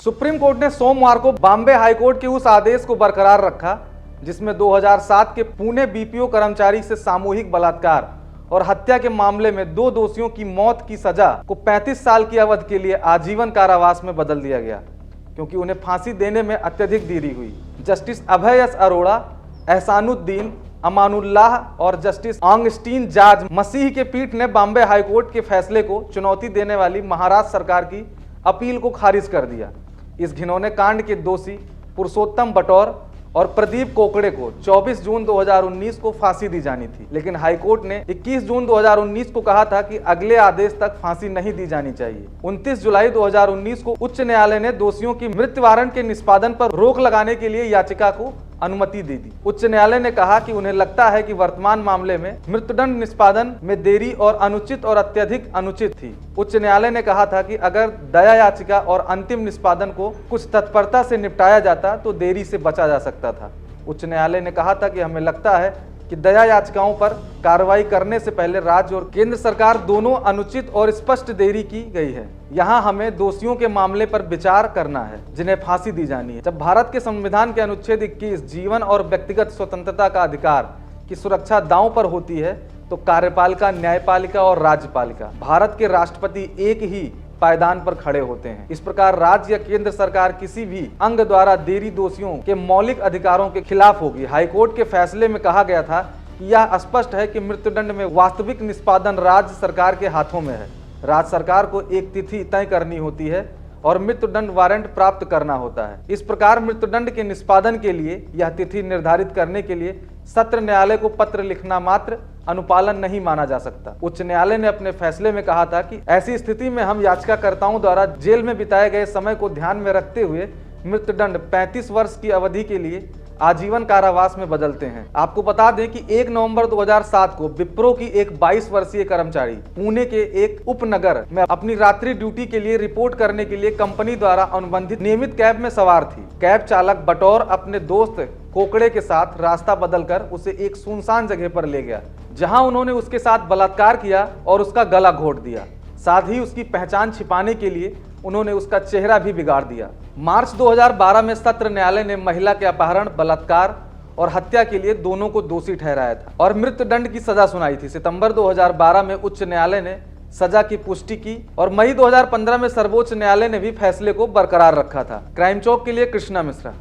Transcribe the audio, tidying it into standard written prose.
Supreme court ने सोमवार को बॉम्बे हाईकोर्ट के उस आदेश को बरकरार रखा जिसमें 2007 के पुणे बीपीओ कर्मचारी से सामूहिक बलात्कार और हत्या के मामले में 2 दोषियों की मौत की सजा को 35 साल की अवधि के लिए आजीवन कारावास में बदल दिया गया, क्योंकि उन्हें फांसी देने में अत्यधिक देरी हुई। जस्टिस अभय एस अरोड़ा, एहसानुद्दीन अमानुल्लाह और जस्टिस ऑगस्टीन जाज मसीह के पीठ ने बॉम्बे हाईकोर्ट के फैसले को चुनौती देने वाली महाराष्ट्र सरकार की अपील को खारिज कर दिया। इस घिनौने कांड के दोषी पुरुषोत्तम बटौर और प्रदीप कोकड़े को 24 जून 2019 को फांसी दी जानी थी, लेकिन हाईकोर्ट ने 21 जून 2019 को कहा था कि अगले आदेश तक फांसी नहीं दी जानी चाहिए। 29 जुलाई 2019 को उच्च न्यायालय ने दोषियों की मृत्यु वारंट के निष्पादन पर रोक लगाने के लिए याचिका को अनुमति दे दी। उच्च न्यायालय ने कहा कि उन्हें लगता है कि वर्तमान मामले में मृत्युदंड निष्पादन में देरी और अनुचित और अत्यधिक अनुचित थी। उच्च न्यायालय ने कहा था कि अगर दया याचिका और अंतिम निष्पादन को कुछ तत्परता से निपटाया जाता तो देरी से बचा जा सकता था। उच्च न्यायालय ने कहा था कि हमें लगता है कि दया याचिकाओं पर कार्रवाई करने से पहले राज्य और केंद्र सरकार दोनों अनुचित और स्पष्ट देरी की गई है। यहाँ हमें दोषियों के मामले पर विचार करना है जिन्हें फांसी दी जानी है। जब भारत के संविधान के अनुच्छेद 21 जीवन और व्यक्तिगत स्वतंत्रता का अधिकार की सुरक्षा दांव पर होती है तो कार्यपालिका, न्यायपालिका और राज्यपालिका, भारत के राष्ट्रपति एक ही पायदान पर खड़े होते हैं। इस प्रकार राज्य या केंद्र सरकार किसी भी अंग द्वारा देरी दोषियों के मौलिक अधिकारों के खिलाफ होगी। हाईकोर्ट के फैसले में कहा गया था कि यह स्पष्ट है कि मृत्युदंड में वास्तविक निष्पादन राज्य सरकार के हाथों में है। राज्य सरकार को एक तिथि तय करनी होती है और मृत्युदंड वारंट प्राप्त करना होता है। इस प्रकार मृत्युदंड के निष्पादन के लिए यह तिथि निर्धारित करने के लिए सत्र न्यायालय को पत्र लिखना मात्र अनुपालन नहीं माना जा सकता। उच्च न्यायालय ने अपने फैसले में कहा था कि ऐसी स्थिति में हम याचिकाकर्ताओं द्वारा जेल में बिताए गए समय को ध्यान में रखते हुए मृत्युदंड 35 वर्ष की अवधि के लिए आजीवन कारावास में बदलते हैं। आपको बता दें कि 1 नवंबर 2007 को विप्रो की एक 22 वर्षीय कर्मचारी पुणे के एक उपनगर में अपनी रात्रि ड्यूटी के लिए रिपोर्ट करने के लिए कंपनी द्वारा अनुबंधित नियमित कैब में सवार थी। कैब चालक बटौर अपने दोस्त कोकड़े के साथ रास्ता बदलकर उसे एक सुनसान जगह पर ले गया, जहां उन्होंने उसके साथ बलात्कार किया और उसका गला घोट दिया। साथ ही उसकी पहचान छिपाने के लिए उन्होंने उसका चेहरा भी बिगाड़ दिया। मार्च 2012 में सत्र न्यायालय ने महिला के अपहरण, बलात्कार और हत्या के लिए दोनों को दोषी ठहराया था और मृत्युदंड की सजा सुनाई थी। सितंबर 2012 में उच्च न्यायालय ने सजा की पुष्टि की और मई 2015 में सर्वोच्च न्यायालय ने भी फैसले को बरकरार रखा था। क्राइम चौक के लिए कृष्णा मिश्रा।